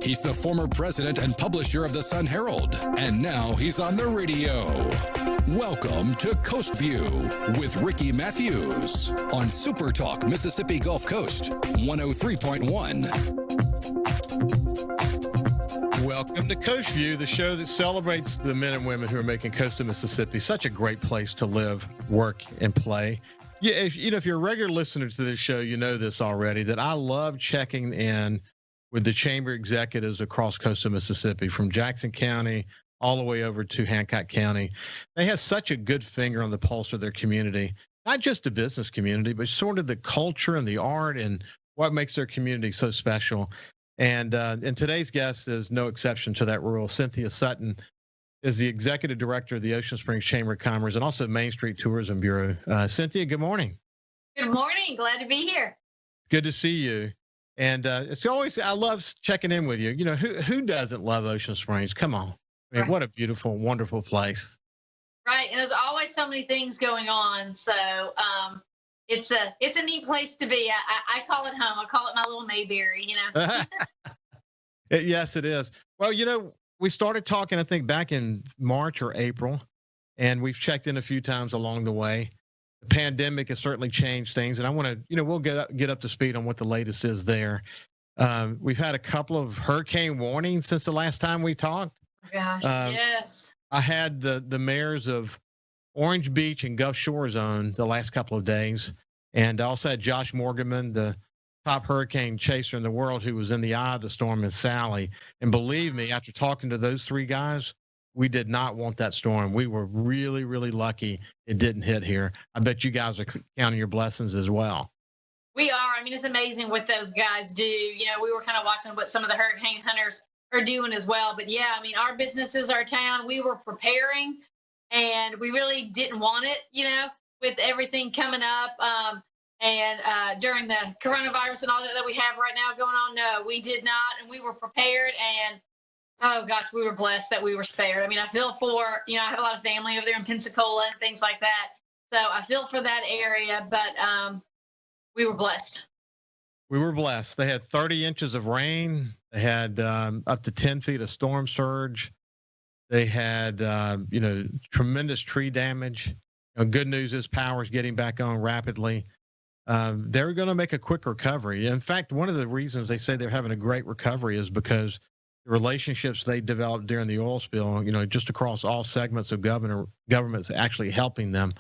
He's the former president and publisher of the Sun Herald, and now he's on the radio. Welcome to Coast View with Ricky Matthews on SuperTalk Mississippi Gulf Coast 103.1. Welcome to Coast View, the show that celebrates the men and women who are making coastal Mississippi such a great place to live, work, and play. Yeah, if you're a regular listener to this show, you know this already, that I love checking in with the chamber executives across coastal Mississippi, from Jackson County all the way over to Hancock County. They have such a good finger on the pulse of their community, not just the business community, but sort of the culture and the art and what makes their community so special. And today's guest is no exception to that rule. Cynthia Sutton is the executive director of the Ocean Springs Chamber of Commerce and also Main Street Tourism Bureau. Cynthia, good morning. Good morning. Glad to be here. Good to see you. And it's always, I love checking in with you. You know, who doesn't love Ocean Springs? Come on. I mean, Right. What a beautiful, wonderful place. Right. And there's always so many things going on. So it's a neat place to be. I call it home. I call it my little Mayberry, you know. Yes, it is. Well, you know, we started talking, I think, back in March or April, and we've checked in a few times along the way. The pandemic has certainly changed things, and I want to, you know, we'll get up to speed on what the latest is there. We've had a couple of hurricane warnings since the last time we talked. Gosh, yes. I had the mayors of Orange Beach and Gulf Shore Zone the last couple of days, and I also had Josh Morganman, the top hurricane chaser in the world, who was in the eye of the storm in Sally. And believe me, after talking to those three guys, we did not want that storm. We were really, really lucky it didn't hit here. I bet you guys are counting your blessings as well. We are. I mean, it's amazing what those guys do. You know, we were kind of watching what some of the hurricane hunters are doing as well. But yeah, I mean, our businesses, our town, we were preparing, and we really didn't want it, you know, with everything coming up. And during the coronavirus and all that we have right now going on, no, we did not. And we were prepared. And, oh, gosh, we were blessed that we were spared. I mean, I feel for, you know, I have a lot of family over there in Pensacola and things like that. So I feel for that area. But we were blessed. We were blessed. They had 30 inches of rain. They had up to 10 feet of storm surge. They had, you know, tremendous tree damage. You know, good news is power is getting back on rapidly. They're going to make a quick recovery. In fact, one of the reasons they say they're having a great recovery is because the relationships they developed during the oil spill, you know, just across all segments of government's actually helping them.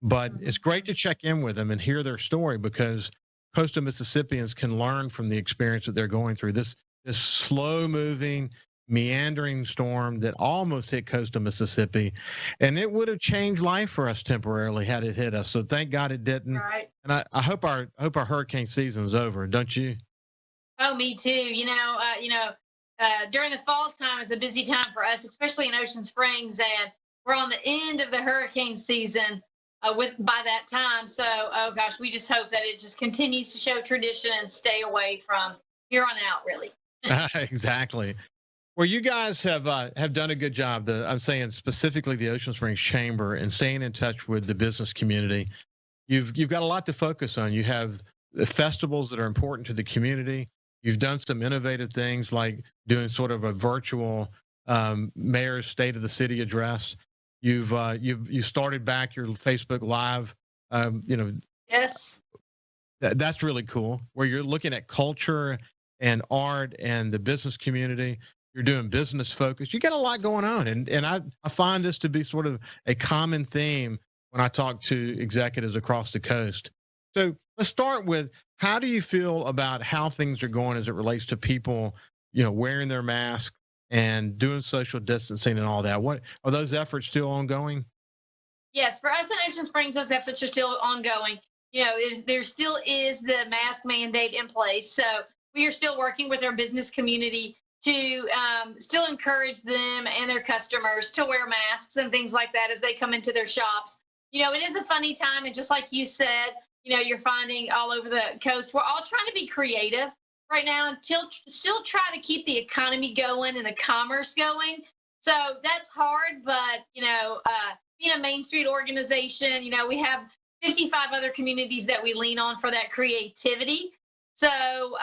But it's great to check in with them and hear their story, because coastal Mississippians can learn from the experience that they're going through. This slow-moving, meandering storm that almost hit coastal Mississippi, and it would have changed life for us temporarily had it hit us. So thank God it didn't. Right. And I hope our hurricane season's over, don't you? Oh, me too. During the fall time is a busy time for us, especially in Ocean Springs, and we're on the end of the hurricane season by that time. So, oh gosh, we just hope that it just continues to show tradition and stay away from here on out, really. Exactly. Well, you guys have done a good job. I'm saying specifically the Ocean Springs Chamber, and staying in touch with the business community. You've got a lot to focus on. You have the festivals that are important to the community. You've done some innovative things like doing sort of a virtual mayor's State of the City address. You've started back your Facebook Live. Yes. That's really cool, where you're looking at culture and art and the business community. You're doing business focus. You got a lot going on. And I find this to be sort of a common theme when I talk to executives across the coast. So let's start with, how do you feel about how things are going as it relates to people, you know, wearing their masks and doing social distancing and all that? What are those efforts still ongoing? Yes, for us in Ocean Springs, those efforts are still ongoing. You know, there still is the mask mandate in place. So we are still working with our business community to still encourage them and their customers to wear masks and things like that as they come into their shops. You know, it is a funny time. And just like you said, you know, you're finding all over the coast, we're all trying to be creative right now and still try to keep the economy going and the commerce going. So that's hard. But, you know, being a Main Street organization, you know, we have 55 other communities that we lean on for that creativity. So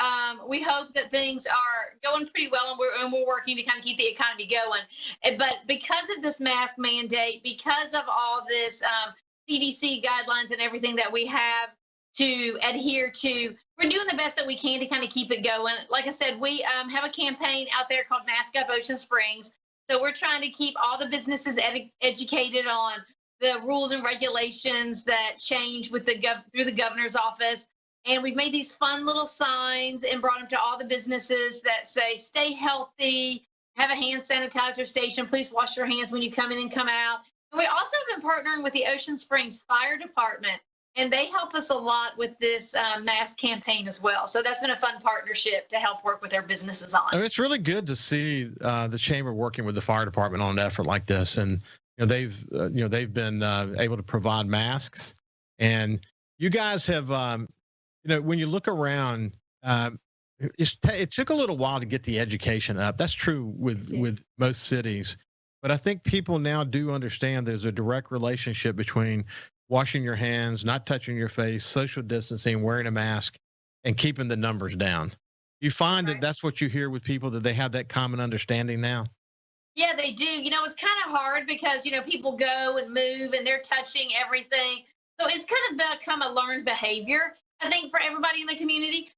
we hope that things are going pretty well, and we're working to kind of keep the economy going. But because of this mask mandate, because of all this CDC guidelines and everything that we have to adhere to, we're doing the best that we can to kind of keep it going. Like I said, we have a campaign out there called Mask Up Ocean Springs. So we're trying to keep all the businesses educated on the rules and regulations that change with through the governor's office. And we've made these fun little signs and brought them to all the businesses that say, stay healthy, have a hand sanitizer station, please wash your hands when you come in and come out. And we also have been partnering with the Ocean Springs Fire Department, and they help us a lot with this mask campaign as well. So that's been a fun partnership to help work with our businesses on. It's really good to see the chamber working with the fire department on an effort like this. And they've been able to provide masks, and you guys have when you look around, it took a little while to get the education up. That's true with most cities, but I think people now do understand there's a direct relationship between washing your hands, not touching your face, social distancing, wearing a mask, and keeping the numbers down. You find that that's what you hear with people, that they have that common understanding now? Yeah, they do. It's kind of hard because, people go and move and they're touching everything. So it's kind of become a learned behavior, I think, for everybody in the community.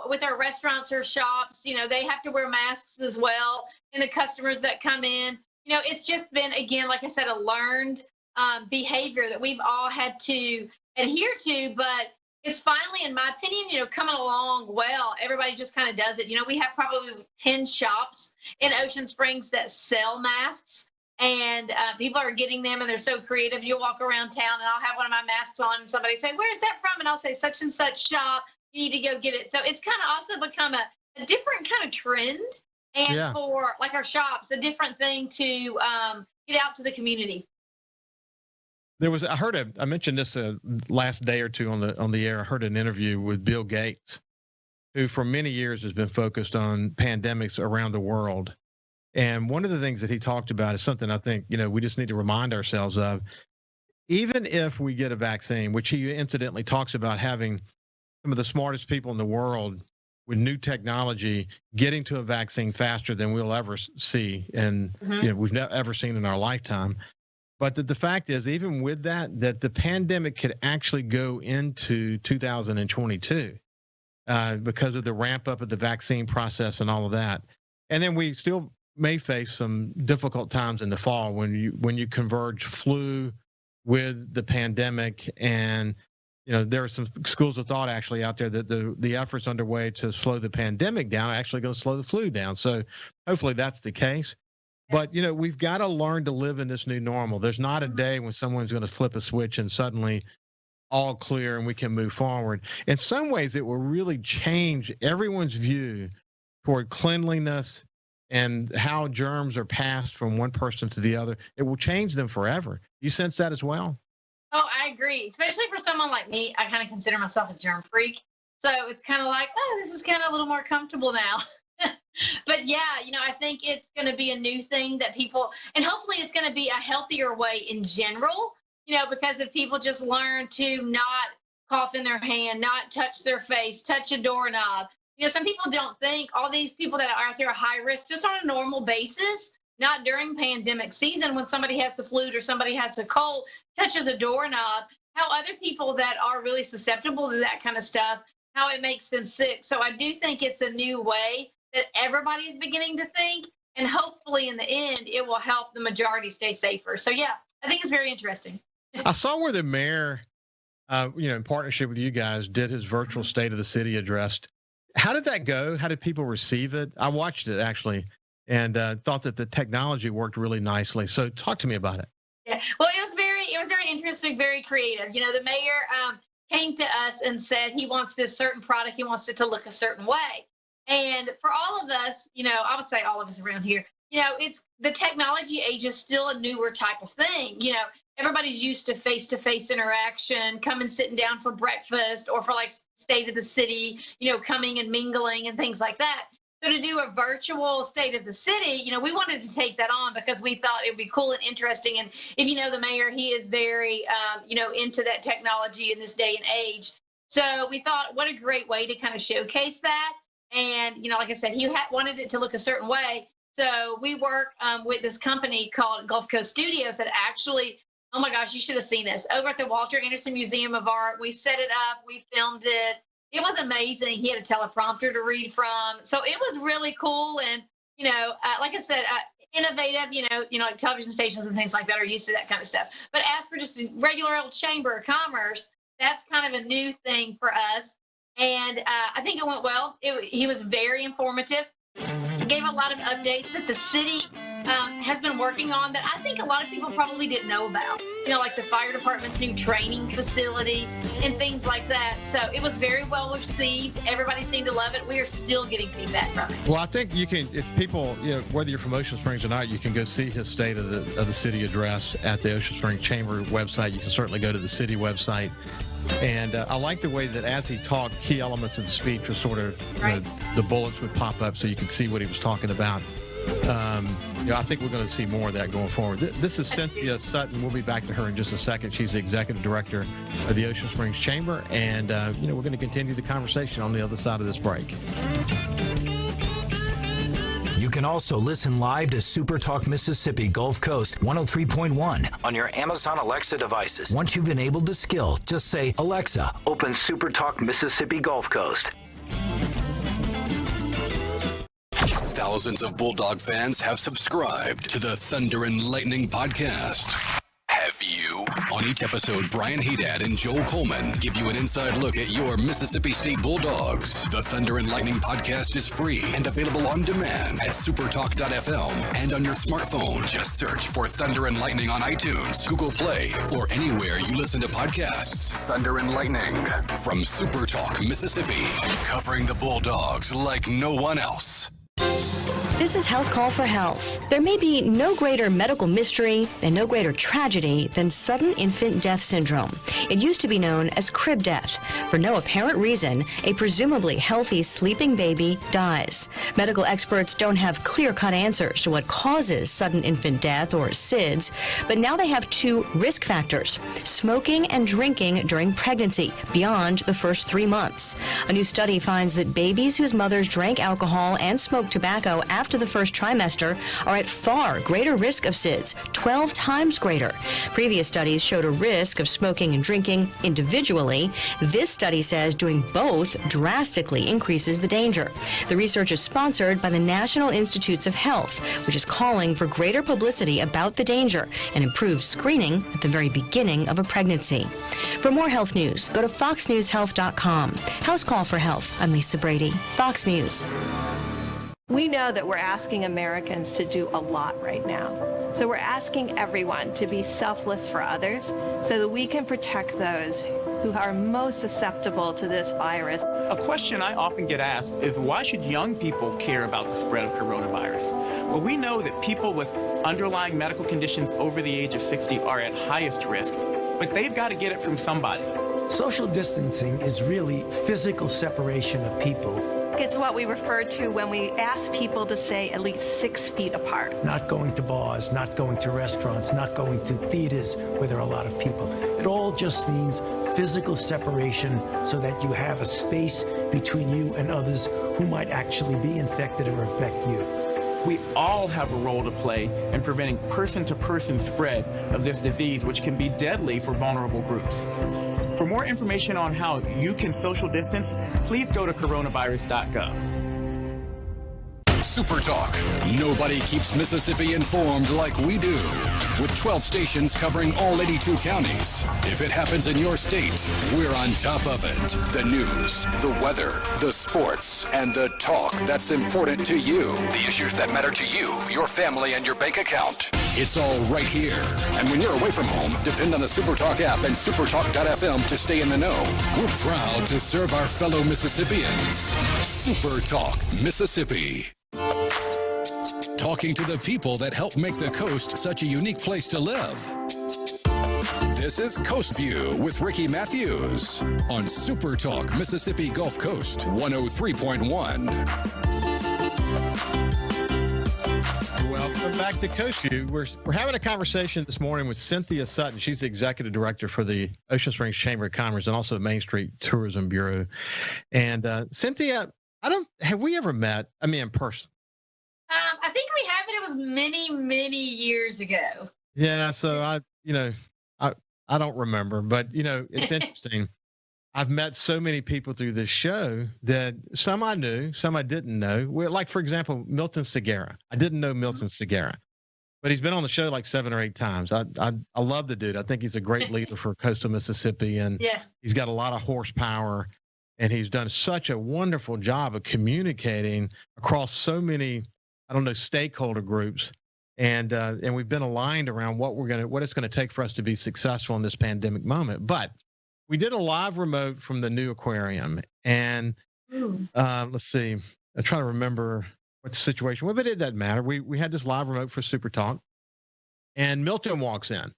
With our restaurants or shops, they have to wear masks as well. And the customers that come in, it's just been, again, like I said, a learned behavior that we've all had to adhere to. But it's finally, in my opinion, coming along well. Everybody just kind of does it. We have probably 10 shops in Ocean Springs that sell masks. And people are getting them, and they're so creative. You'll walk around town, and I'll have one of my masks on, and somebody say, "Where's that from?" And I'll say, "Such and such shop. You need to go get it." So it's kind of also become a different kind of trend, and for like our shops, a different thing to get out to the community. I mentioned this last day or two on the air. I heard an interview with Bill Gates, who for many years has been focused on pandemics around the world. And one of the things that he talked about is something I think, we just need to remind ourselves of. Even if we get a vaccine, which he incidentally talks about having some of the smartest people in the world with new technology getting to a vaccine faster than we'll ever see, and we've never ever seen in our lifetime. But the fact is, even with that the pandemic could actually go into 2022 because of the ramp up of the vaccine process and all of that. And then we still may face some difficult times in the fall when you converge flu with the pandemic. And there are some schools of thought actually out there that the efforts underway to slow the pandemic down are actually going to slow the flu down. So hopefully that's the case. Yes. But we've got to learn to live in this new normal. There's not a day when someone's going to flip a switch and suddenly all clear and we can move forward. In some ways, it will really change everyone's view toward cleanliness and how germs are passed from one person to the other. It will change them forever. You sense that as well? Oh, I agree. Especially for someone like me, I kind of consider myself a germ freak. So it's kind of like, this is kind of a little more comfortable now. But yeah, I think it's going to be a new thing that people, and hopefully it's going to be a healthier way in general, because if people just learn to not cough in their hand, not touch their face, touch a doorknob. Some people don't think all these people that are out there are high risk just on a normal basis, not during pandemic season when somebody has the flu or somebody has the cold, touches a doorknob, how other people that are really susceptible to that kind of stuff, how it makes them sick. So I do think it's a new way that everybody is beginning to think, and hopefully in the end, it will help the majority stay safer. So yeah, I think it's very interesting. I saw where the mayor, in partnership with you guys, did his virtual State of the City address. How did that go? How did people receive it? I watched it actually, and thought that the technology worked really nicely. So talk to me about it. Yeah, well, it was very interesting, very creative. The mayor came to us and said he wants this certain product. He wants it to look a certain way. And for all of us, I would say all of us around here, it's the technology age is still a newer type of thing. Everybody's used to face-to-face interaction, coming, sitting down for breakfast or for like State of the City, coming and mingling and things like that. So to do a virtual State of the City, we wanted to take that on because we thought it would be cool and interesting. And if you know the mayor, he is very, into that technology in this day and age. So we thought, what a great way to kind of showcase that. And, like I said, he wanted it to look a certain way. So we work with this company called Gulf Coast Studios that actually, oh my gosh, you should have seen this. Over at the Walter Anderson Museum of Art, we set it up, we filmed it. It was amazing. He had a teleprompter to read from. So it was really cool. And, like I said, innovative, like television stations and things like that are used to that kind of stuff. But as for just a regular old Chamber of Commerce, that's kind of a new thing for us. And I think it went well. He was very informative. Gave a lot of updates that the city has been working on that I think a lot of people probably didn't know about, like the fire department's new training facility and things like that. So it was very well received. Everybody seemed to love it. We are still getting feedback from it. Well, I think you can, if people, whether you're from Ocean Springs or not, you can go see his State of the City address at the Ocean Springs Chamber website. You can certainly go to the city website. And I like the way that as he talked, key elements of the speech were sort of, right. The bullets would pop up so you could see what he was talking about. I think we're going to see more of that going forward. This is Cynthia Sutton. We'll be back to her in just a second. She's the executive director of the Ocean Springs Chamber. And, we're going to continue the conversation on the other side of this break. You can also listen live to SuperTalk Mississippi Gulf Coast 103.1 on your Amazon Alexa devices. Once you've enabled the skill, just say, Alexa, open SuperTalk Mississippi Gulf Coast. Thousands of Bulldog fans have subscribed to the Thunder and Lightning podcast. Have you? On each episode, Brian Haydad and Joel Coleman give you an inside look at your Mississippi State Bulldogs. The Thunder and Lightning podcast is free and available on demand at supertalk.fm and on your smartphone. Just search for Thunder and Lightning on iTunes, Google Play, or anywhere you listen to podcasts. Thunder and Lightning from SuperTalk, Mississippi, covering the Bulldogs like no one else. This is House Call for Health. There may be no greater medical mystery and no greater tragedy than sudden infant death syndrome. It used to be known as crib death. For no apparent reason, a presumably healthy sleeping baby dies. Medical experts don't have clear-cut answers to what causes sudden infant death, or SIDS, but now they have two risk factors: smoking and drinking during pregnancy beyond the first 3 months. A new study finds that babies whose mothers drank alcohol and smoked tobacco after the first trimester are at far greater risk of SIDS, 12 times greater. Previous studies showed a risk of smoking and drinking individually. This study says doing both drastically increases the danger. The research is sponsored by the National Institutes of Health, which is calling for greater publicity about the danger and improved screening at the very beginning of a pregnancy. For more health news, go to foxnewshealth.com. House Call for Health. I'm Lisa Brady, Fox News. We know that we're asking Americans to do a lot right now. So we're asking everyone to be selfless for others so that we can protect those who are most susceptible to this virus. A question I often get asked is, why should young people care about the spread of coronavirus? Well, we know that people with underlying medical conditions over the age of 60 are at highest risk, but they've got to get it from somebody. Social distancing is really physical separation of people. It's what we refer to when we ask people to stay at least 6 feet apart. Not going to bars, not going to restaurants, not going to theaters where there are a lot of people. It all just means physical separation so that you have a space between you and others who might actually be infected or infect you. We all have a role to play in preventing person-to-person spread of this disease, which can be deadly for vulnerable groups. For more information on how you can social distance, please go to coronavirus.gov. SuperTalk. Nobody keeps Mississippi informed like we do. With 12 stations covering all 82 counties. If it happens in your state, we're on top of it. The news, the weather, the sports, and the talk that's important to you. The issues that matter to you, your family, and your bank account. It's all right here. And when you're away from home, depend on the SuperTalk app and supertalk.fm to stay in the know. We're proud to serve our fellow Mississippians. SuperTalk Mississippi. Talking to the people that help make the coast such a unique place to live. This is Coast View with Ricky Matthews on SuperTalk Mississippi Gulf Coast 103.1. Welcome back to Coast View. We're having a conversation this morning with Cynthia Sutton. She's the executive director for the Ocean Springs Chamber of Commerce and also Main Street Tourism Bureau. And Cynthia, have we ever met? I mean, in person? I think we have, and it was many, many years ago. Yeah. So I don't remember, but it's interesting. I've met so many people through this show that some I knew, some I didn't know. Like, for example, Milton Segura. I didn't know Milton Segura, but he's been on the show like 7 or 8 times. I love the dude. I think he's a great leader for coastal Mississippi, and yes, he's got a lot of horsepower, and he's done such a wonderful job of communicating across so many, stakeholder groups. And we've been aligned around what it's going to take for us to be successful in this pandemic moment. But we did a live remote from the new aquarium, and let's see, I'm trying to remember what the situation was, but it doesn't matter. We had this live remote for SuperTalk, and Milton walks in. And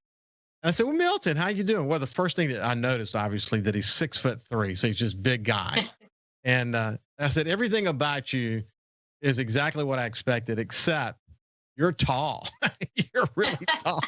I said, "Well, Milton, how you doing?" Well, the first thing that I noticed, obviously, that he's 6'3", so he's just big guy. And I said, "Everything about you is exactly what I expected, except you're tall. You're really tall."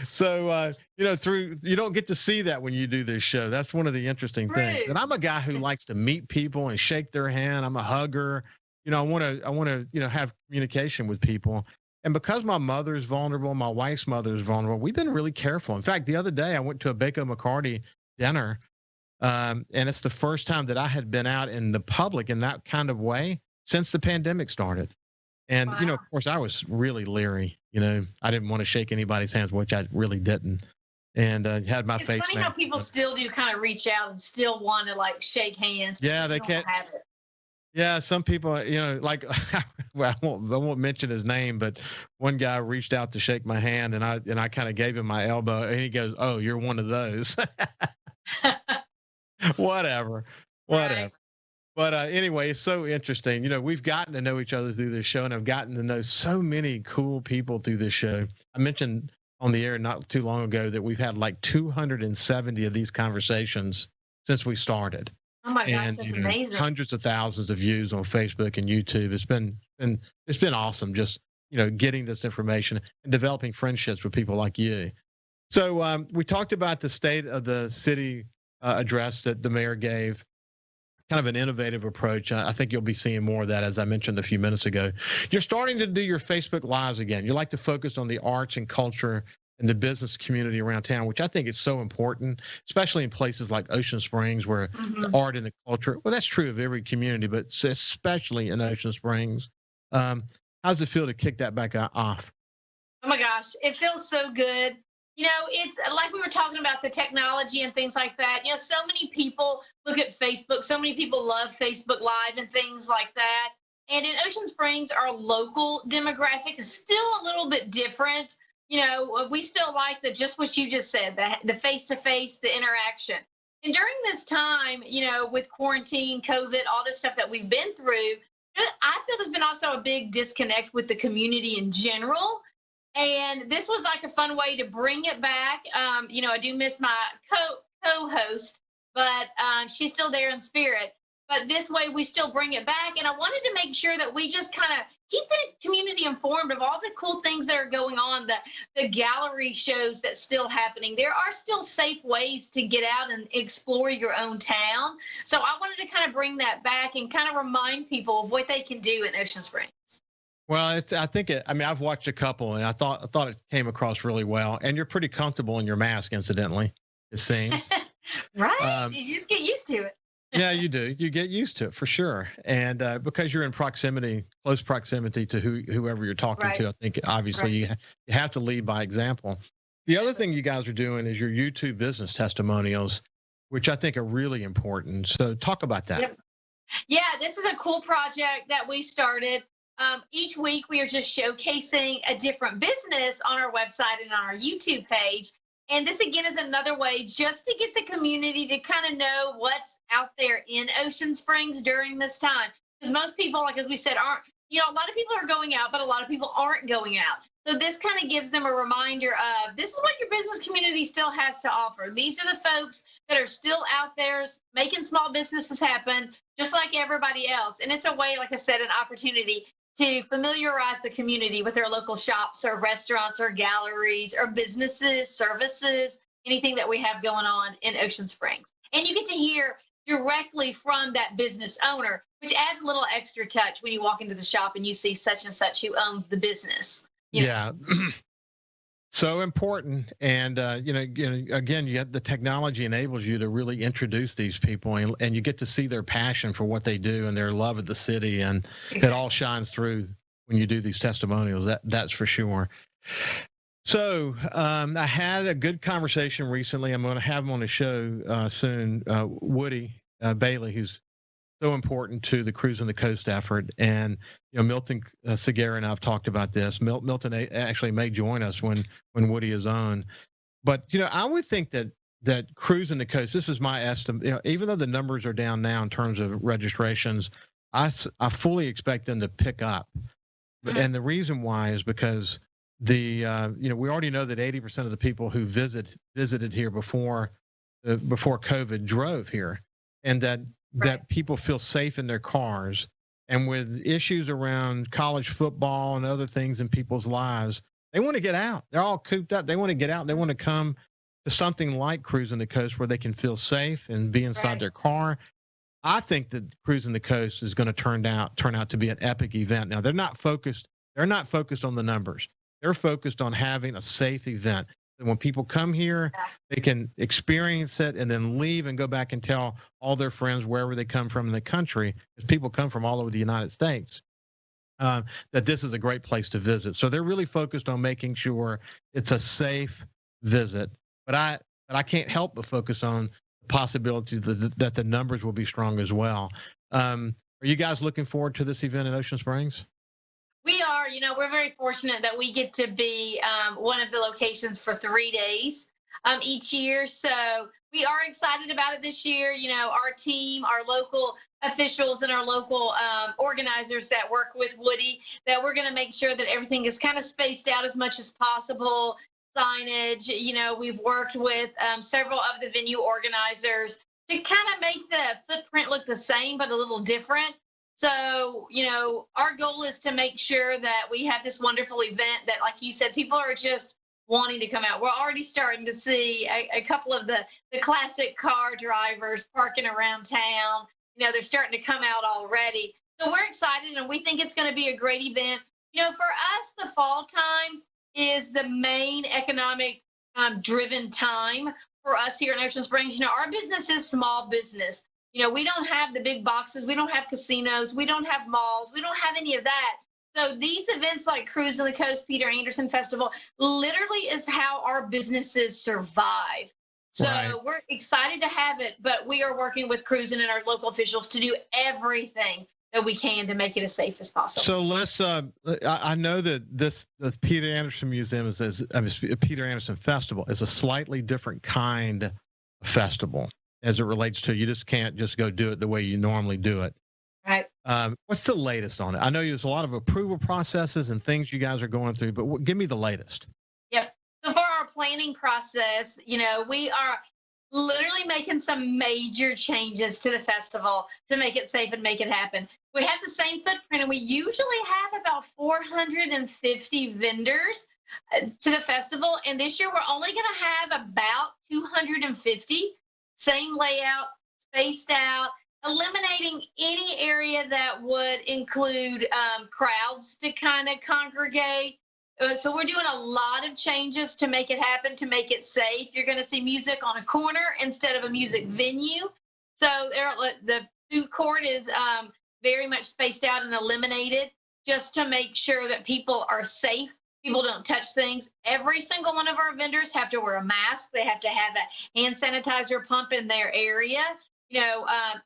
So, you don't get to see that when you do this show. That's one of the interesting things. And I'm a guy who likes to meet people and shake their hand. I'm a hugger. I want to, have communication with people. And because my mother is vulnerable, my wife's mother is vulnerable, we've been really careful. In fact, the other day I went to a Bako McCarty dinner, and it's the first time that I had been out in the public in that kind of way since the pandemic started. And, wow. Of course, I was really leery. I didn't want to shake anybody's hands, which I really didn't. And had my face. It's funny how people still do kind of reach out and still want to like shake hands. Yeah, they can't have it. Yeah, some people, like, well, I won't mention his name, but one guy reached out to shake my hand, and I kind of gave him my elbow, and he goes, "Oh, you're one of those." Whatever. Right. But anyway, it's so interesting. We've gotten to know each other through this show, and I've gotten to know so many cool people through this show. I mentioned on the air not too long ago that we've had like 270 of these conversations since we started. Oh my gosh, that's amazing. Hundreds of thousands of views on Facebook and YouTube. It's been awesome just, getting this information and developing friendships with people like you. So we talked about the state of the city address that the mayor gave. Kind of an innovative approach. I think you'll be seeing more of that, as I mentioned a few minutes ago. You're starting to do your Facebook Lives again. You like to focus on the arts and culture and the business community around town, which I think is so important, especially in places like Ocean Springs, where the art and the culture, well, that's true of every community, but especially in Ocean Springs. How does it feel to kick that back off? Oh my gosh, it feels so good. It's like we were talking about the technology and things like that. So many people look at Facebook. So many people love Facebook Live and things like that. And in Ocean Springs, our local demographic is still a little bit different. We still like just what you just said, the face-to-face, the interaction. And during this time, with quarantine, COVID, all this stuff that we've been through, I feel there's been also a big disconnect with the community in general. And this was like a fun way to bring it back. I do miss my co-host, but she's still there in spirit. But this way we still bring it back. And I wanted to make sure that we just kind of keep the community informed of all the cool things that are going on, the gallery shows that's still happening. There are still safe ways to get out and explore your own town. So I wanted to kind of bring that back and kind of remind people of what they can do in Ocean Springs. Well, I've watched a couple, and I thought it came across really well. And you're pretty comfortable in your mask, incidentally, it seems. Right. You just get used to it. Yeah, you do. You get used to it for sure. And because you're in close proximity to whoever you're talking to, I think obviously you have to lead by example. The other thing you guys are doing is your YouTube business testimonials, which I think are really important. So talk about that. Yep. Yeah, this is a cool project that we started. Each week, we are just showcasing a different business on our website and on our YouTube page. And this, again, is another way just to get the community to kind of know what's out there in Ocean Springs during this time. Because most people, like as we said, aren't, a lot of people are going out, but a lot of people aren't going out. So this kind of gives them a reminder of this is what your business community still has to offer. These are the folks that are still out there making small businesses happen, just like everybody else. And it's a way, like I said, an opportunity to familiarize the community with their local shops or restaurants or galleries or businesses, services, anything that we have going on in Ocean Springs. And you get to hear directly from that business owner, which adds a little extra touch when you walk into the shop and you see such and such who owns the business. Yeah. So important. And, again, you have the technology enables you to really introduce these people, and you get to see their passion for what they do and their love of the city. And it all shines through when you do these testimonials. That's for sure. So I had a good conversation recently. I'm going to have him on the show soon. Woody Bailey, who's so important to the Cruising the Coast effort. And, Milton Segura and I have talked about this. Milton actually may join us when Woody is on. But, I would think that Cruising the Coast, this is my estimate, even though the numbers are down now in terms of registrations, I fully expect them to pick up. And the reason why is because we already know that 80% of the people who visited here before COVID drove here, and that people feel safe in their cars. And with issues around college football and other things in people's lives, they want to get out. They're all cooped up. They want to get out. They want to come to something like Cruising the Coast where they can feel safe and be inside their car. I think that Cruising the Coast is going to turn out to be an epic event. Now, they're not focused on the numbers. They're focused on having a safe event. And when people come here, they can experience it and then leave and go back and tell all their friends wherever they come from in the country, because people come from all over the United States, that this is a great place to visit. So they're really focused on making sure it's a safe visit. But I can't help but focus on the possibility that the numbers will be strong as well. Are you guys looking forward to this event in Ocean Springs? We are, we're very fortunate that we get to be one of the locations for 3 days each year. So we are excited about it this year. Our team, our local officials and our local organizers that work with Woody, that we're going to make sure that everything is kind of spaced out as much as possible. Signage, we've worked with several of the venue organizers to kind of make the footprint look the same, but a little different. So, our goal is to make sure that we have this wonderful event that, like you said, people are just wanting to come out. We're already starting to see a couple of the classic car drivers parking around town. They're starting to come out already. So we're excited, and we think it's going to be a great event. For us, the fall time is the main economic driven time for us here in Ocean Springs. Our business is small business. We don't have the big boxes. We don't have casinos. We don't have malls. We don't have any of that. So these events like Cruising the Coast, Peter Anderson Festival, literally is how our businesses survive. So We're excited to have it, but we are working with Cruising and our local officials to do everything that we can to make it as safe as possible. So let's, I know that the Peter Anderson Museum Peter Anderson Festival is a slightly different kind of festival. As it relates to, you just can't just go do it the way you normally do it. Right. What's the latest on it? I know there's a lot of approval processes and things you guys are going through, but give me the latest. Yep. So for our planning process, we are literally making some major changes to the festival to make it safe and make it happen. We have the same footprint, and we usually have about 450 vendors to the festival. And this year, we're only going to have about 250. Same layout, spaced out, eliminating any area that would include crowds to kind of congregate. So we're doing a lot of changes to make it happen, to make it safe. You're going to see music on a corner instead of a music venue. So the food court is very much spaced out and eliminated just to make sure that people are safe. People don't touch things. Every single one of our vendors have to wear a mask. They have to have a hand sanitizer pump in their area.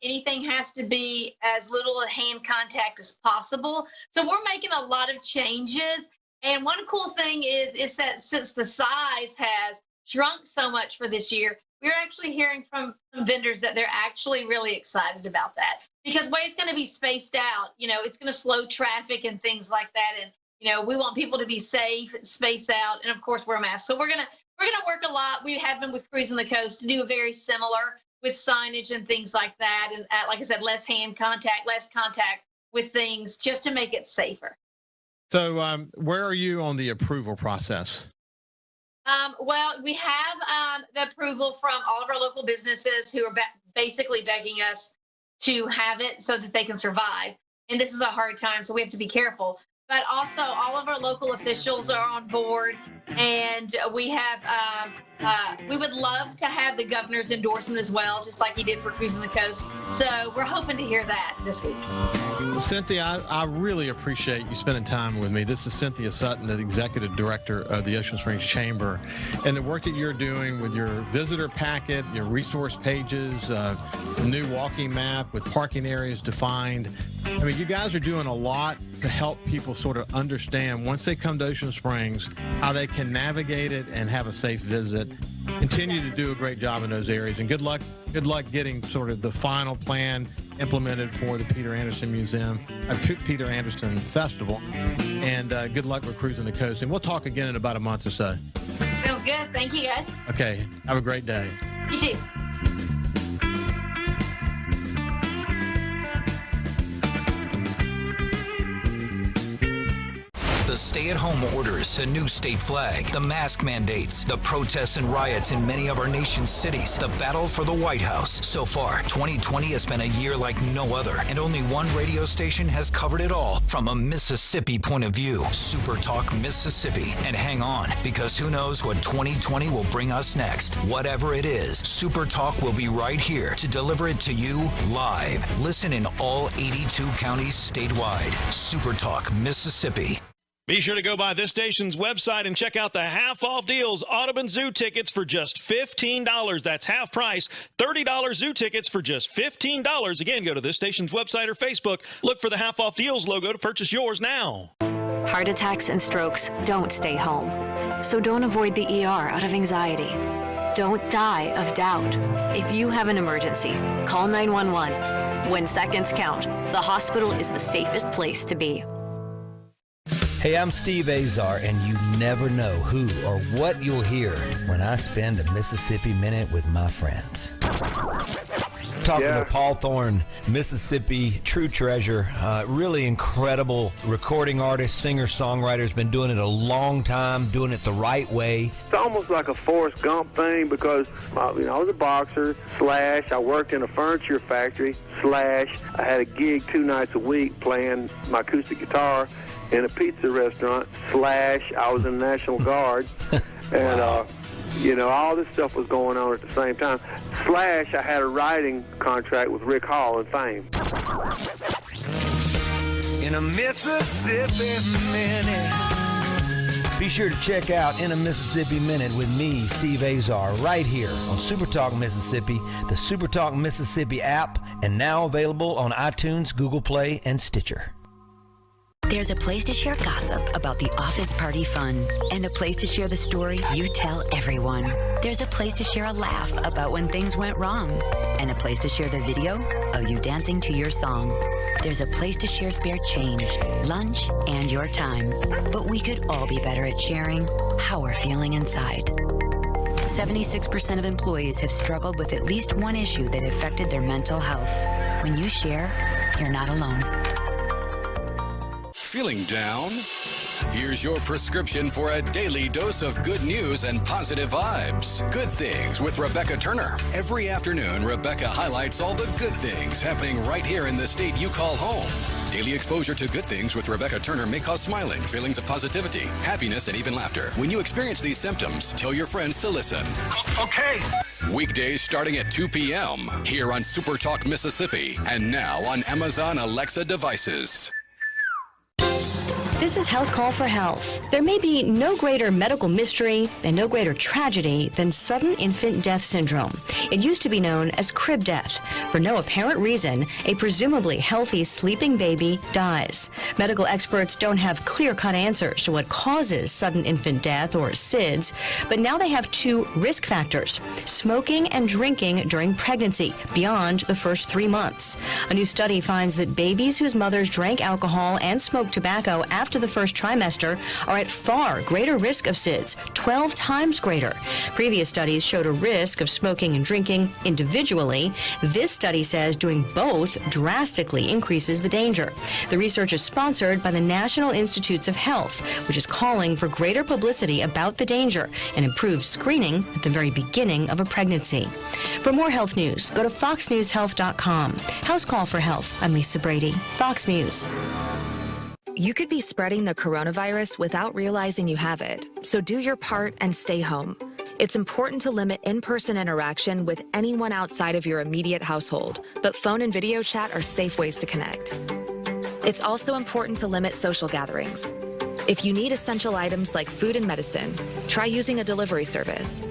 Anything has to be as little hand contact as possible. So we're making a lot of changes. And one cool thing is that since the size has shrunk so much for this year, we're actually hearing from some vendors that they're actually really excited about that, because the way it's going to be spaced out, it's going to slow traffic and things like that. And we want people to be safe, space out, and of course wear masks. So we're gonna work a lot. We have been with Cruising the Coast to do a very similar with signage and things like that. And like I said, less hand contact, less contact with things just to make it safer. So where are you on the approval process? Well, we have the approval from all of our local businesses who are basically begging us to have it so that they can survive. And this is a hard time, so we have to be careful. But also, all of our local officials are on board, and we have. We would love to have the governor's endorsement as well, just like he did for Cruising the Coast. So we're hoping to hear that this week. Cynthia, I really appreciate you spending time with me. This is Cynthia Sutton, the Executive Director of the Ocean Springs Chamber, and the work that you're doing with your visitor packet, your resource pages, the new walking map with parking areas defined. I mean, you guys are doing a lot to help people sort of understand once they come to Ocean Springs how they can navigate it and have a safe visit. Continue to do a great job in those areas, and good luck getting sort of the final plan implemented for the Peter Anderson Museum, Peter Anderson Festival, and good luck with Cruising the Coast. And we'll talk again in about a month or so. Sounds good. Thank you, guys. Okay. Have a great day. You too. The stay-at-home orders, a new state flag, the mask mandates, the protests and riots in many of our nation's cities, the battle for the White House. So far, 2020 has been a year like no other, and only one radio station has covered it all from a Mississippi point of view. SuperTalk Mississippi. And hang on, because who knows what 2020 will bring us next. Whatever it is, SuperTalk will be right here to deliver it to you live. Listen in all 82 counties statewide. SuperTalk Mississippi. Be sure to go by this station's website and check out the half-off deals. Audubon Zoo tickets for just $15. That's half price. $30 zoo tickets for just $15. Again, go to this station's website or Facebook. Look for the half-off deals logo to purchase yours now. Heart attacks and strokes don't stay home. So don't avoid the ER out of anxiety. Don't die of doubt. If you have an emergency, call 911. When seconds count, the hospital is the safest place to be. Hey, I'm Steve Azar, and you never know who or what you'll hear when I spend a Mississippi Minute with my friends. Talking to Paul Thorne, Mississippi true treasure, really incredible recording artist, singer, songwriter, has been doing it a long time, doing it the right way. It's almost like a Forrest Gump thing because I was a boxer, / I worked in a furniture factory, / I had a gig 2 nights a week playing my acoustic guitar in a pizza restaurant, / I was in the National Guard, and all this stuff was going on at the same time, / I had a writing contract with Rick Hall and Fame. In a Mississippi Minute. Be sure to check out In a Mississippi Minute with me, Steve Azar, right here on SuperTalk Mississippi, the SuperTalk Mississippi app, and now available on iTunes, Google Play, and Stitcher. There's a place to share gossip about the office party fun, and a place to share the story you tell everyone. There's a place to share a laugh about when things went wrong, and a place to share the video of you dancing to your song. There's a place to share spare change, lunch, and your time. But we could all be better at sharing how we're feeling inside. 76% of employees have struggled with at least one issue that affected their mental health. When you share, you're not alone. Feeling down? Here's your prescription for a daily dose of good news and positive vibes. Good Things with Rebecca Turner. Every afternoon, Rebecca highlights all the good things happening right here in the state you call home. Daily exposure to Good Things with Rebecca Turner may cause smiling, feelings of positivity, happiness, and even laughter. When you experience these symptoms, tell your friends to listen. Okay. Weekdays starting at 2 p.m. here on SuperTalk Mississippi and now on Amazon Alexa devices. This is House Call for Health. There may be no greater medical mystery and no greater tragedy than sudden infant death syndrome. It used to be known as crib death. For no apparent reason, a presumably healthy sleeping baby dies. Medical experts don't have clear-cut answers to what causes sudden infant death, or SIDS, but now they have 2 risk factors: smoking and drinking during pregnancy beyond the first 3 months. A new study finds that babies whose mothers drank alcohol and smoked tobacco after after the first trimester are at far greater risk of SIDS, 12 times greater. Previous studies showed a risk of smoking and drinking individually. This study says doing both drastically increases the danger. The research is sponsored by the National Institutes of Health, which is calling for greater publicity about the danger and improved screening at the very beginning of a pregnancy. For more health news, go to foxnewshealth.com. House Call for Health. I'm Lisa Brady, Fox News. You could be spreading the coronavirus without realizing you have it, so do your part and stay home. It's important to limit in-person interaction with anyone outside of your immediate household, but phone and video chat are safe ways to connect. It's also important to limit social gatherings. If you need essential items like food and medicine, try using a delivery service.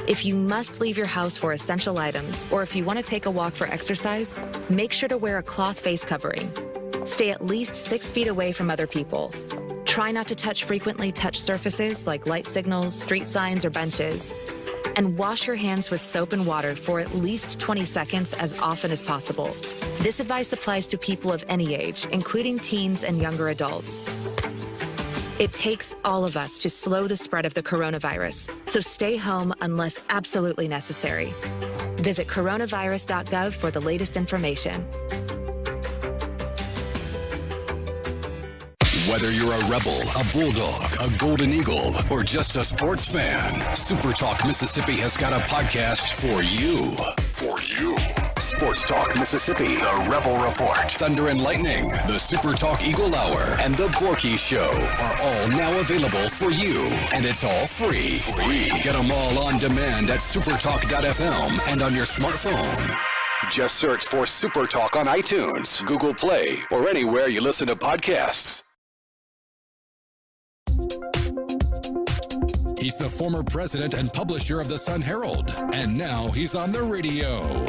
If you must leave your house for essential items, or if you want to take a walk for exercise, make sure to wear a cloth face covering. Stay at least 6 feet away from other people. Try not to touch frequently touched surfaces like light signals, street signs, or benches. And wash your hands with soap and water for at least 20 seconds as often as possible. This advice applies to people of any age, including teens and younger adults. It takes all of us to slow the spread of the coronavirus, so stay home unless absolutely necessary. Visit coronavirus.gov for the latest information. Whether you're a Rebel, a Bulldog, a Golden Eagle, or just a sports fan, SuperTalk Mississippi has got a podcast for you. For you. Sports Talk Mississippi, the Rebel Report, Thunder and Lightning, the SuperTalk Eagle Hour, and the Borky Show are all now available for you. And it's all free. Get them all on demand at supertalk.fm and on your smartphone. Just search for SuperTalk on iTunes, Google Play, or anywhere you listen to podcasts. He's the former president and publisher of the Sun Herald, and now he's on the radio.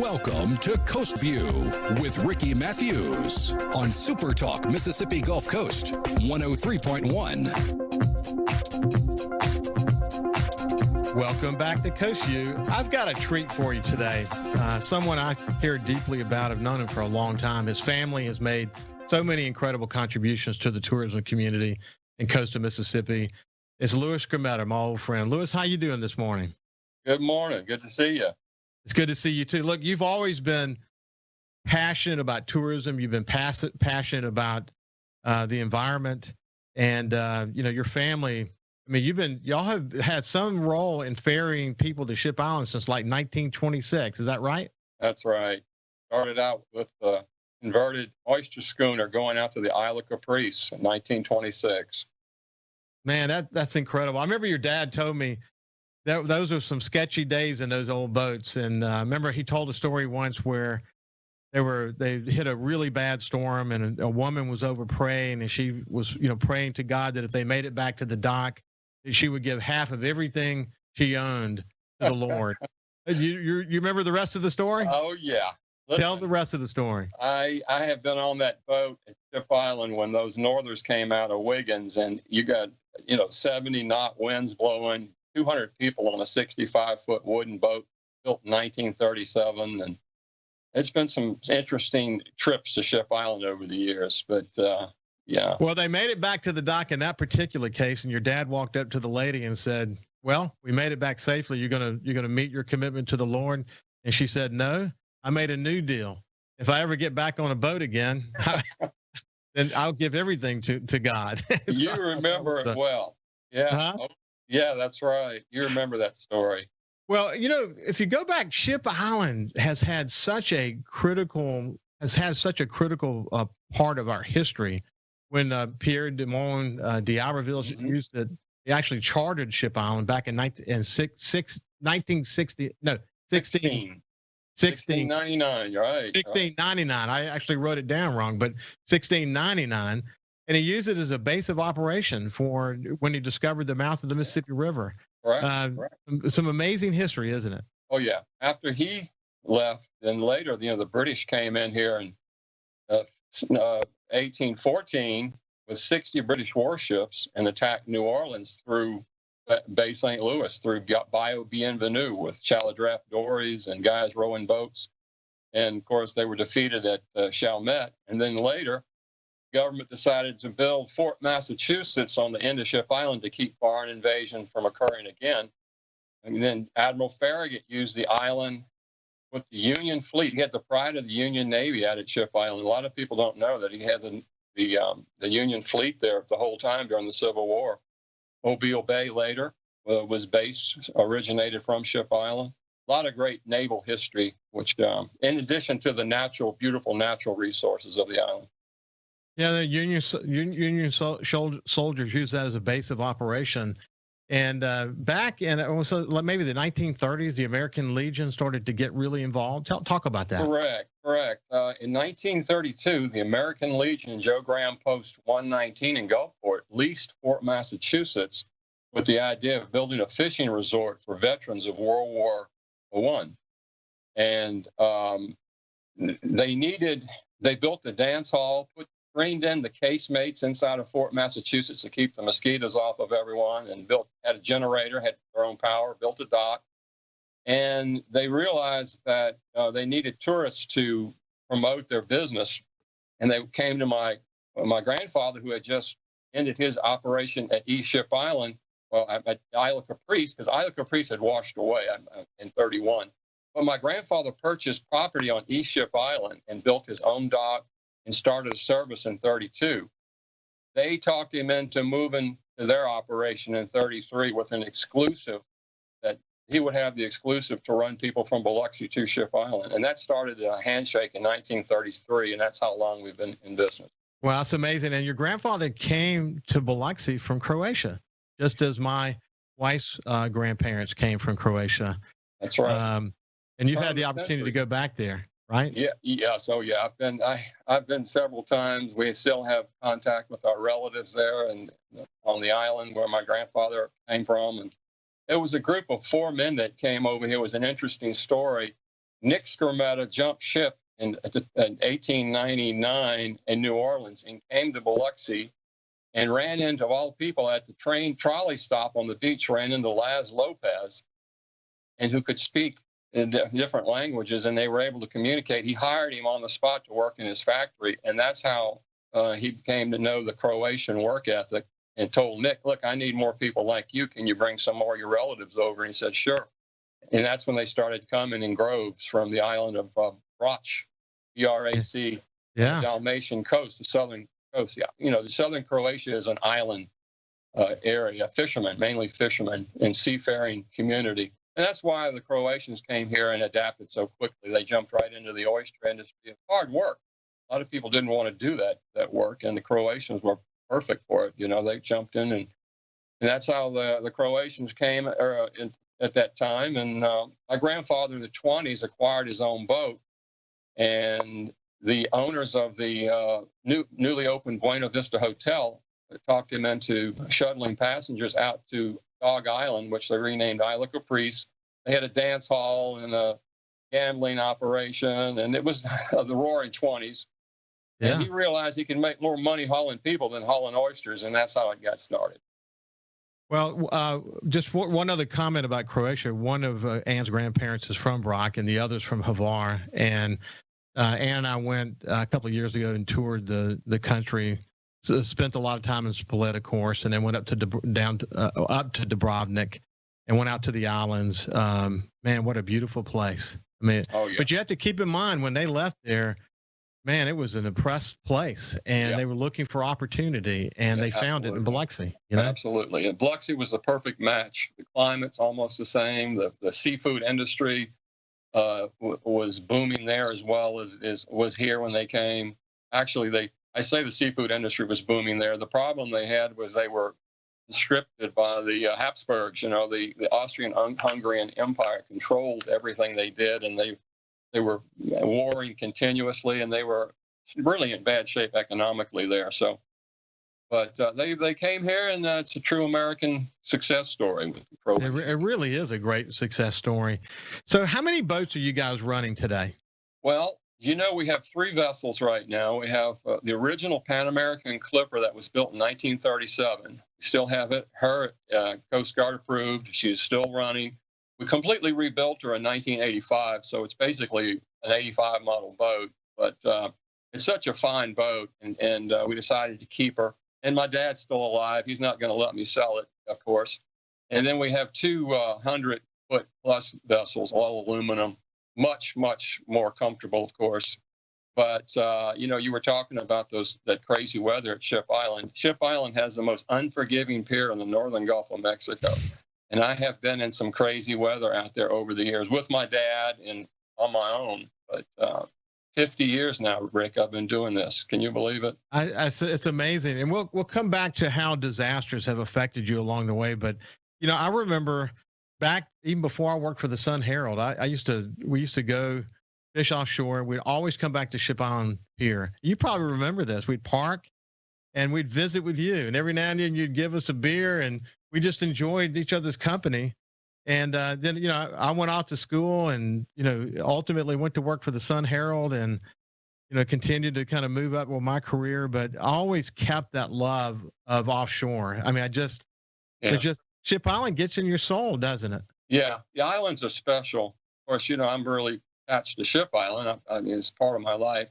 Welcome to Coast View with Ricky Matthews on SuperTalk Mississippi Gulf Coast 103.1. Welcome back to Coast View. I've got a treat for you today. Someone I care deeply about. I've known him for a long time. His family has made so many incredible contributions to the tourism community in coastal Mississippi. It's Louis Grometta, my old friend. Louis, how you doing this morning? Good morning. Good to see you. It's good to see you too. Look, you've always been passionate about tourism. You've been passionate about the environment, and your family. I mean, y'all have had some role in ferrying people to Ship Island since like 1926. Is that right? That's right. Started out with the converted oyster schooner going out to the Isle of Caprice in 1926. Man, that's incredible. I remember your dad told me that those were some sketchy days in those old boats. And I remember he told a story once where they hit a really bad storm, and a woman was over praying, and she was, praying to God that if they made it back to the dock, that she would give half of everything she owned to the Lord. You remember the rest of the story? Oh yeah. Listen, tell the rest of the story. I have been on that boat at Ship Island when those northers came out of Wiggins, and you got 70-knot winds blowing, 200 people on a 65-foot wooden boat built in 1937. And it's been some interesting trips to Ship Island over the years. But, yeah. Well, they made it back to the dock in that particular case, and your dad walked up to the lady and said, well, we made it back safely. You're gonna meet your commitment to the Lord. And she said, no, I made a new deal. If I ever get back on a boat again, then I'll give everything to God. You remember it well. Yeah. Huh? Oh, yeah, that's right. You remember that story. Well, if you go back, Ship Island has had such a critical part of our history. When Pierre de Mon d'Iberville used it, he actually chartered Ship Island back in 1960. No, 1699, right. 1699. I actually wrote it down wrong, but 1699. And he used it as a base of operation for when he discovered the mouth of the Mississippi River. Right. Some amazing history, isn't it? Oh, yeah. After he left, then later, the British came in here in 1814 with 60 British warships and attacked New Orleans through Bay St. Louis, through Bayou Bienvenue with shallow draft dories and guys rowing boats. And, of course, they were defeated at Chalmette. And then later government decided to build Fort Massachusetts on the end of Ship Island to keep foreign invasion from occurring again. And then Admiral Farragut used the island with the Union fleet. He had the pride of the Union Navy out at Ship Island. A lot of people don't know that he had the Union fleet there the whole time during the Civil War. Mobile Bay later was originated from Ship Island. A lot of great naval history, which, in addition to the beautiful natural resources of the island. Yeah, the Union soldiers used that as a base of operation. And back in maybe the 1930s, the American Legion started to get really involved. Talk about that. Correct. In 1932, the American Legion, Joe Graham Post 119 in Gulfport, leased Fort Massachusetts with the idea of building a fishing resort for veterans of World War I. And they built a dance hall, screened in the casemates inside of Fort Massachusetts to keep the mosquitoes off of everyone, and had a generator, had their own power, built a dock. And they realized that they needed tourists to promote their business. And they came to my grandfather, who had just ended his operation at East Ship Island, at Isle of Caprice, because Isle of Caprice had washed away in 31. But my grandfather purchased property on East Ship Island and built his own dock and started a service in 32. They talked him into moving to their operation in 33 with an exclusive that he would have the exclusive to run people from Biloxi to Ship Island. And that started a handshake in 1933, and that's how long we've been in business. Well, that's amazing. And your grandfather came to Biloxi from Croatia, just as my wife's grandparents came from Croatia. That's right. And you've had the opportunity to go back there, right? Yeah. So yeah, I've been several times. We still have contact with our relatives there and on the island where my grandfather came from. And it was a group of 4 men that came over here. It was an interesting story. Nick Skermetta jumped ship in 1899 in New Orleans and came to Biloxi and ran into, of all people, at the train trolley stop on the beach, ran into Laz Lopez, and who could speak in different languages, and they were able to communicate. He hired him on the spot to work in his factory, and that's how he came to know the Croatian work ethic, and told Nick, look, I need more people like you. Can you bring some more of your relatives over? And he said, sure. And that's when they started coming in groves from the island of Brac, B-R-A-C, the Dalmatian coast, the southern coast. Yeah. You know, the southern Croatia is an island area, mainly fishermen and seafaring community. And that's why the Croatians came here and adapted so quickly. They jumped right into the oyster industry. It's hard work. A lot of people didn't want to do that work, and the Croatians were perfect for it. You know, they jumped in, and that's how the Croatians came at that time. And my grandfather in the 1920s acquired his own boat, and the owners of the newly opened Buena Vista Hotel talked him into shuttling passengers out to Dog Island, which they renamed Isle of Caprice. They had a dance hall and a gambling operation, and it was the roaring 20s. Yeah. And he realized he could make more money hauling people than hauling oysters, and that's how it got started. Well, just one other comment about Croatia. One of Ann's grandparents is from Brac, and the other's from Hvar. And Ann and I went a couple of years ago and toured the country. So spent a lot of time in Split, of course, and then went up to Dubrovnik and went out to the islands. Man, what a beautiful place. I mean, But you have to keep in mind when they left there, man, it was an oppressed place, and they were looking for opportunity, and they found it in Biloxi. You know? Absolutely. And Biloxi was the perfect match. The climate's almost the same. The seafood industry was booming there as well as was here when they came. Actually, I say the seafood industry was booming there. The problem they had was they were conscripted by the Habsburgs. You know, the Austrian-Hungarian Empire controlled everything they did, and they were warring continuously, and they were really in bad shape economically there. So, but they came here, and it's a true American success story with the Croatians. It really is a great success story. So how many boats are you guys running today? Well, you know, we have 3 vessels right now. We have the original Pan American Clipper that was built in 1937. We still have it. Her Coast Guard approved. She is still running. We completely rebuilt her in 1985, so it's basically an 85 model boat. But it's such a fine boat, and we decided to keep her. And my dad's still alive. He's not going to let me sell it, of course. And then we have 200-foot plus vessels, all aluminum, much, much more comfortable, of course. But, you were talking about that crazy weather at Ship Island. Ship Island has the most unforgiving pier in the northern Gulf of Mexico. And I have been in some crazy weather out there over the years with my dad and on my own. But 50 years now, Rick, I've been doing this. Can you believe it? It's amazing. And we'll come back to how disasters have affected you along the way. But, I remember back even before I worked for the Sun Herald, we used to go fish offshore. We'd always come back to Ship Island Pier. You probably remember this. We'd park and we'd visit with you. And every now and then you'd give us a beer, and we just enjoyed each other's company. And then, I went off to school and, ultimately went to work for the Sun Herald and, continued to kind of move up with my career, but always kept that love of offshore. I mean, Ship Island gets in your soul, doesn't it? Yeah. The islands are special. Of course, I'm really attached to Ship Island. I mean, it's part of my life.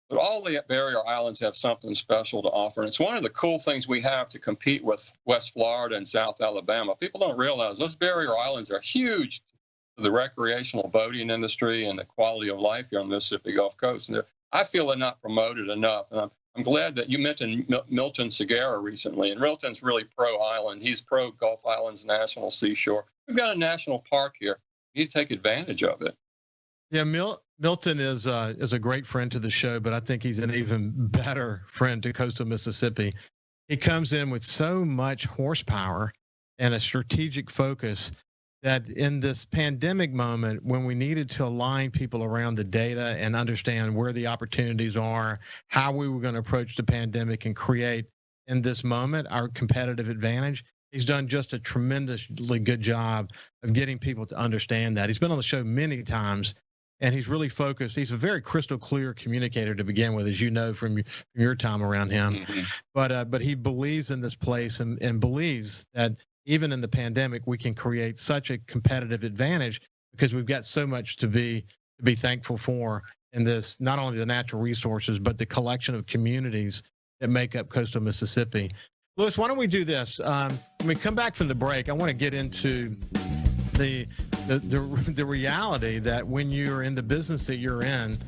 But all the barrier islands have something special to offer. And it's one of the cool things we have to compete with West Florida and South Alabama. People don't realize those barrier islands are huge to the recreational boating industry and the quality of life here on the Mississippi Gulf Coast. And I feel they're not promoted enough. And I'm glad that you mentioned Milton Segura recently. And Milton's really pro-island. He's pro-Gulf Islands National Seashore. We've got a national park here. You need to take advantage of it. Yeah, Milton is a great friend to the show, but I think he's an even better friend to coastal Mississippi. He comes in with so much horsepower and a strategic focus that in this pandemic moment, when we needed to align people around the data and understand where the opportunities are, how we were going to approach the pandemic and create in this moment our competitive advantage, he's done just a tremendously good job of getting people to understand that. He's been on the show many times. And he's really focused. He's a very crystal clear communicator to begin with, as you know from your time around him. Mm-hmm. But he believes in this place and believes that even in the pandemic, we can create such a competitive advantage because we've got so much to be thankful for in this, not only the natural resources, but the collection of communities that make up coastal Mississippi. Louis, why don't we do this? When we come back from the break, I want to get into the reality that when you're in the business that you're in,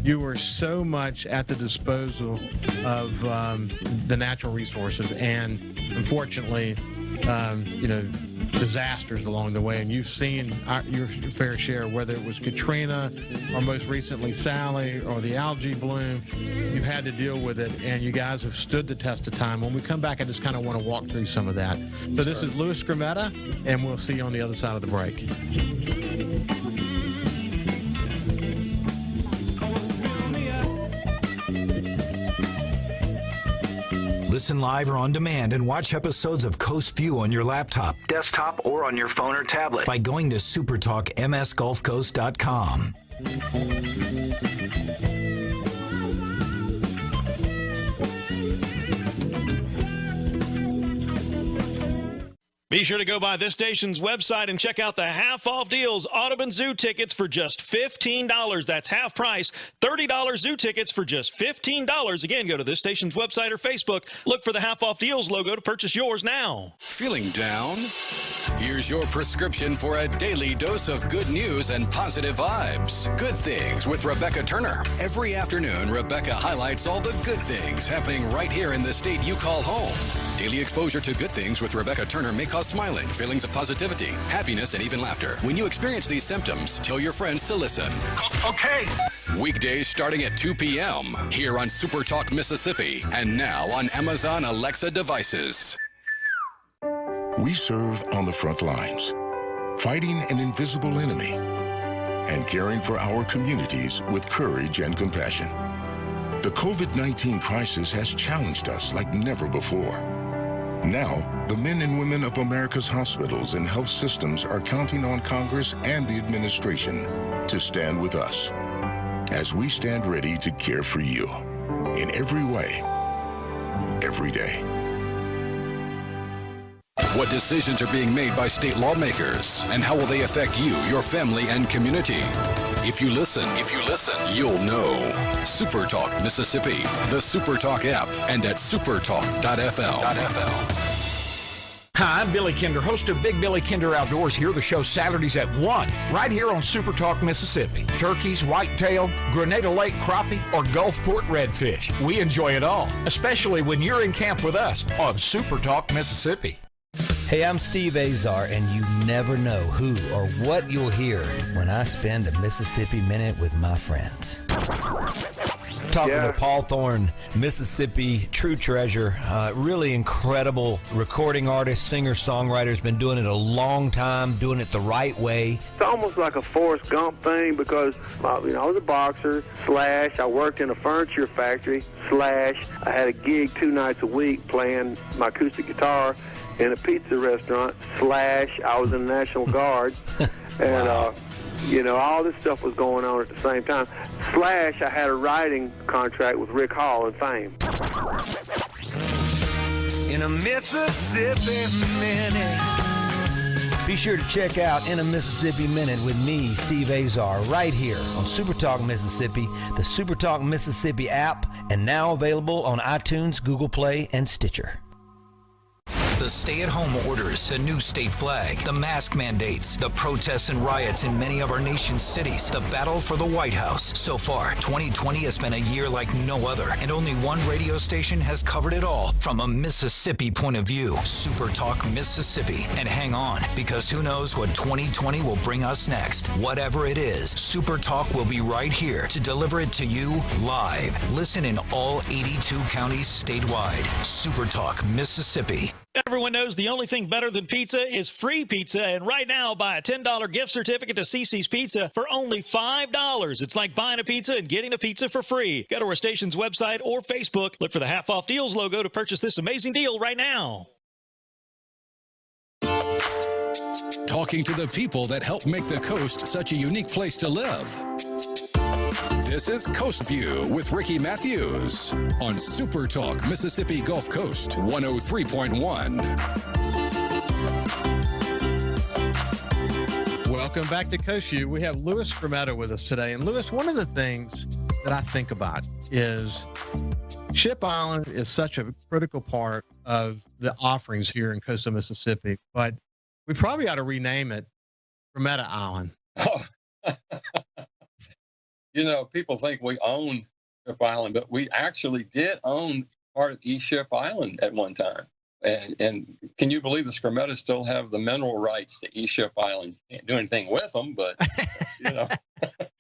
you are so much at the disposal of the natural resources, and unfortunately, disasters along the way. And you've seen your fair share, whether it was Katrina or most recently Sally or the algae bloom. You've had to deal with it, and you guys have stood the test of time. When we come back, I just kind of want to walk through some of that. So this is Louis Skrmetta, and we'll see you on the other side of the break. Listen live or on demand and watch episodes of Coast View on your laptop, desktop, or on your phone or tablet by going to supertalkmsgulfcoast.com. Be sure to go by this station's website and check out the half-off deals. Audubon Zoo tickets for just $15. That's half price. $30 zoo tickets for just $15. Again, go to this station's website or Facebook. Look for the half-off deals logo to purchase yours now. Feeling down? Here's your prescription for a daily dose of good news and positive vibes. Good Things with Rebecca Turner. Every afternoon, Rebecca highlights all the good things happening right here in the state you call home. Daily exposure to Good Things with Rebecca Turner may cause smiling, feelings of positivity, happiness, and even laughter. When you experience these symptoms, tell your friends to listen. Okay. Weekdays starting at 2 p.m. here on SuperTalk Mississippi, and now on Amazon Alexa devices. We serve on the front lines, fighting an invisible enemy and caring for our communities with courage and compassion. The COVID-19 crisis has challenged us like never before. Now, the men and women of America's hospitals and health systems are counting on Congress and the administration to stand with us as we stand ready to care for you in every way, every day. What decisions are being made by state lawmakers, and how will they affect you, your family, and community? If you listen, you'll know. SuperTalk Mississippi, the SuperTalk app, and at supertalk.fl. Hi, I'm Billy Kinder, host of Big Billy Kinder Outdoors. Here the show Saturdays at 1, right here on SuperTalk Mississippi. Turkeys, whitetail, Grenada Lake crappie, or Gulfport redfish. We enjoy it all, especially when you're in camp with us on SuperTalk Mississippi. Hey, I'm Steve Azar, and you never know who or what you'll hear when I spend a Mississippi Minute with my friends. Talking to Paul Thorne, Mississippi true treasure, really incredible recording artist, singer, songwriter. Has been doing it a long time, doing it the right way. It's almost like a Forrest Gump thing because, I was a boxer, / I worked in a furniture factory, / I had a gig 2 nights a week playing my acoustic guitar in a pizza restaurant, / I was in the National Guard. And, all this stuff was going on at the same time. / I had a writing contract with Rick Hall and Fame. In a Mississippi Minute. Be sure to check out In a Mississippi Minute with me, Steve Azar, right here on SuperTalk Mississippi, the SuperTalk Mississippi app, and now available on iTunes, Google Play, and Stitcher. The stay-at-home orders, the new state flag, the mask mandates, the protests and riots in many of our nation's cities, the battle for the White House. So far, 2020 has been a year like no other, and only one radio station has covered it all from a Mississippi point of view, SuperTalk Mississippi. And hang on, because who knows what 2020 will bring us next. Whatever it is, SuperTalk will be right here to deliver it to you live. Listen in all 82 counties statewide. SuperTalk Mississippi. Everyone knows the only thing better than pizza is free pizza, and right now, buy a $10 gift certificate to CiCi's Pizza for only $5. It's like buying a pizza and getting a pizza for free. Go to our station's website or Facebook. Look for the Half Off Deals logo to purchase this amazing deal right now. Talking to the people that help make the coast such a unique place to live. This is Coast View with Ricky Matthews on Super Talk Mississippi Gulf Coast 103.1. Welcome back to Coast View. We have Louis Scrimetta with us today. And Louis, one of the things that I think about is Ship Island is such a critical part of the offerings here in coastal Mississippi, but we probably ought to rename it Scrimetta Island. People think we own Ship Island, but we actually did own part of East Ship Island at one time. And can you believe the Scrimettas still have the mineral rights to East Ship Island? Can't do anything with them, but,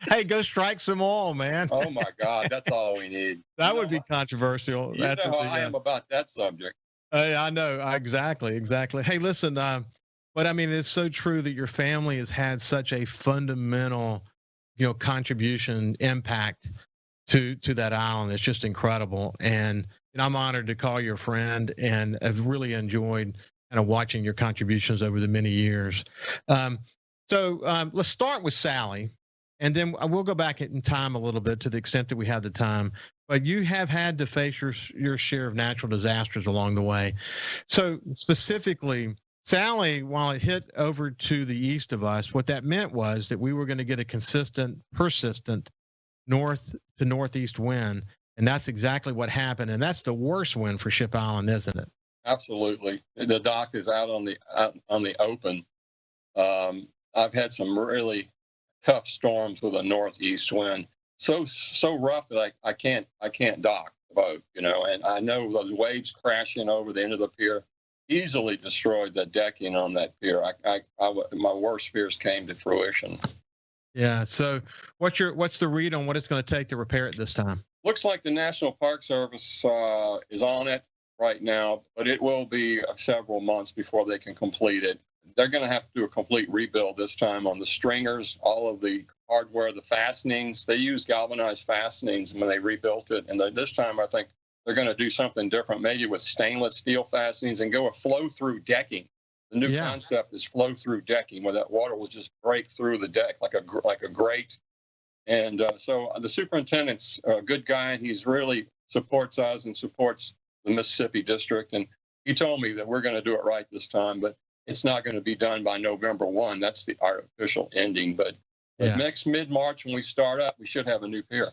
Hey, go strike some oil, man. Oh, my God, that's all we need. That would be controversial. You know how I am about that subject. I know. Exactly. Hey, listen, but I mean, it's so true that your family has had such a fundamental contribution, impact to that island. It's just incredible. And I'm honored to call you a friend, and I've really enjoyed kind of watching your contributions over the many years. So let's start with Sally, and then we'll go back in time a little bit to the extent that we have the time. But you have had to face your share of natural disasters along the way. So specifically, Sally, while it hit over to the east of us, what that meant was that we were going to get a consistent, persistent north to northeast wind. And that's exactly what happened. And that's the worst wind for Ship Island, isn't it? Absolutely. The dock is out on the open. I've had some really tough storms with a northeast wind. So rough that I can't dock the boat, and I know those waves crashing over the end of the pier easily destroyed the decking on that pier. My worst fears came to fruition. Yeah. So what's the read on what it's going to take to repair it this time? Looks like the National Park Service is on it right now, but it will be several months before they can complete it. They're going to have to do a complete rebuild this time on the stringers, all of the hardware, the fastenings. They used galvanized fastenings when they rebuilt it. And this time, I think they're going to do something different, maybe with stainless steel fastenings and go with flow-through decking. The new concept is flow-through decking, where that water will just break through the deck like a grate. And so the superintendent's a good guy. He's really supports us and supports the Mississippi District. And he told me that we're going to do it right this time, but it's not going to be done by November 1. That's our official ending. But But next mid-March when we start up, we should have a new pair.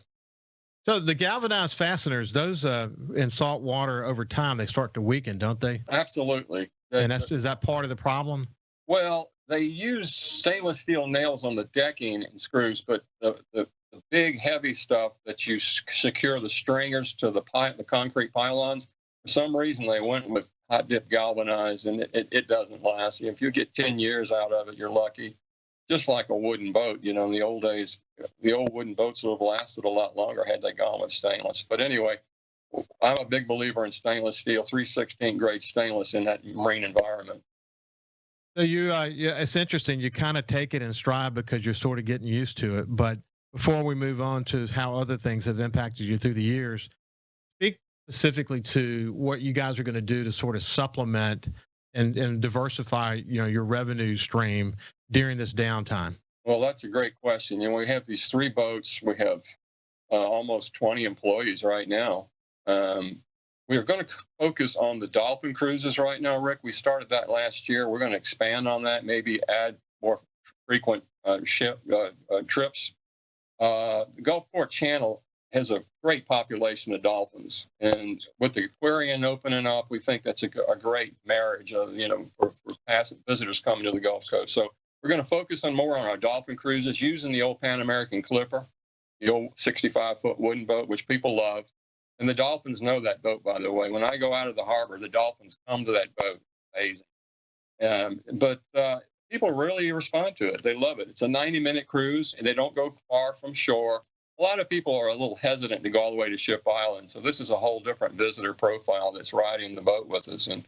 So the galvanized fasteners, those in salt water over time, they start to weaken, don't they? Absolutely. And is that part of the problem? Well, they use stainless steel nails on the decking and screws, but the big heavy stuff that you secure the stringers to the concrete pylons, for some reason they went with hot dip galvanized, and it doesn't last. If you get 10 years out of it, you're lucky. Just like a wooden boat, in the old days, the old wooden boats would have lasted a lot longer had they gone with stainless. But anyway, I'm a big believer in stainless steel, 3/16 grade stainless in that marine environment. So it's interesting. You kind of take it in stride because you're sort of getting used to it. But before we move on to how other things have impacted you through the years, speak specifically to what you guys are going to do to sort of supplement and diversify, your revenue stream during this downtime. Well, that's a great question. We have these 3 boats. We have almost 20 employees right now. We are going to focus on the dolphin cruises right now, Rick. We started that last year. We're going to expand on that, maybe add more frequent trips. The Gulfport Channel has a great population of dolphins, and with the aquarium opening up, we think that's a great marriage for passing visitors coming to the Gulf Coast. So we're going to focus more on our dolphin cruises using the old Pan American Clipper, the old 65-foot wooden boat, which people love. And the dolphins know that boat, by the way. When I go out of the harbor, the dolphins come to that boat. Amazing. But people really respond to it. They love it. It's a 90-minute cruise, and they don't go far from shore. A lot of people are a little hesitant to go all the way to Ship Island. So this is a whole different visitor profile that's riding the boat with us. And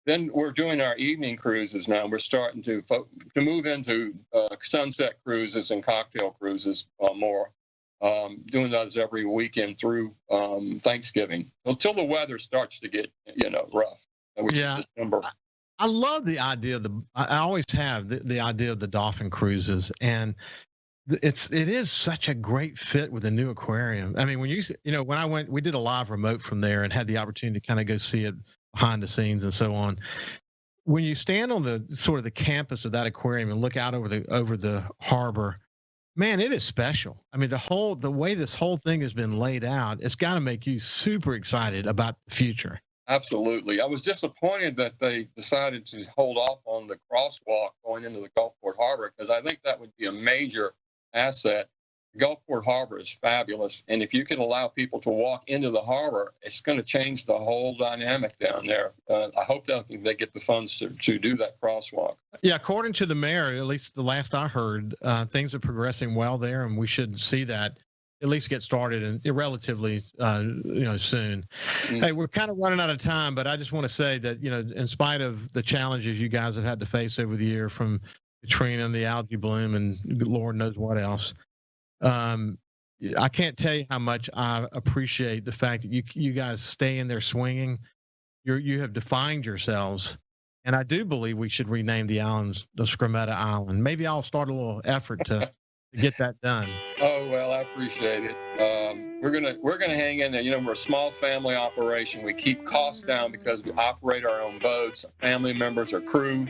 then we're doing our evening cruises now. We're starting to move into sunset cruises and cocktail cruises more. Doing those every weekend through Thanksgiving until the weather starts to get, rough. Which is December. I love the idea I always have the idea of the dolphin cruises, and it is such a great fit with the new aquarium. I mean, when I went, we did a live remote from there and had the opportunity to kind of go see it behind the scenes and so on. When you stand on the sort of the campus of that aquarium and look out over the harbor, man, it is special. I mean, the way this whole thing has been laid out, it's got to make you super excited about the future. Absolutely. I was disappointed that they decided to hold off on the crosswalk going into the Gulfport Harbor, because I think that would be a major asset. The Gulfport Harbor is fabulous, and if you can allow people to walk into the harbor, it's going to change the whole dynamic down there. I hope they get the funds to do that crosswalk. Yeah, according to the mayor, at least the last I heard, things are progressing well there, and we should see that at least get started and relatively soon. Hey, we're kind of running out of time, but I just want to say that in spite of the challenges you guys have had to face over the year, from Katrina and the algae bloom and Lord knows what else, I can't tell you how much I appreciate the fact that you guys stay in there swinging. You have defined yourselves, and I do believe we should rename the islands the Scrometta Island. Maybe I'll start a little effort to get that done. Oh, well, I appreciate it. We're gonna hang in there. We're a small family operation. We keep costs down because we operate our own boats. Family members, our crew.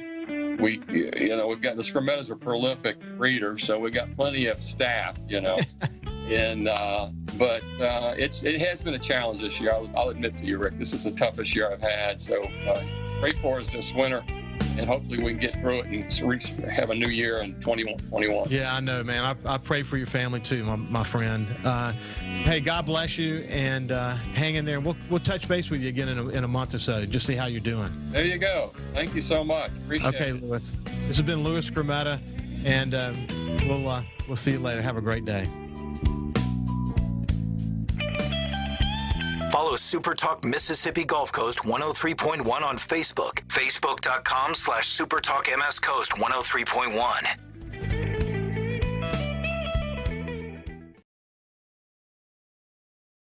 We've got the Scromettas are prolific breeders, so we've got plenty of staff. And but it has been a challenge this year. I'll admit to you, Rick, this is the toughest year I've had. So pray for us this winter, and hopefully we can get through it and have a new year in 2021. Yeah, I know, man. I pray for your family too, my friend. Hey, God bless you, and hang in there. We'll touch base with you again in a month or so, just see how you're doing. There you go. Thank you so much. Appreciate it. Okay, Louis. This has been Louis Scrometta, and we'll see you later. Have a great day. Follow SuperTalk Mississippi Gulf Coast 103.1 on Facebook. Facebook.com/SuperTalk MS Coast 103.1.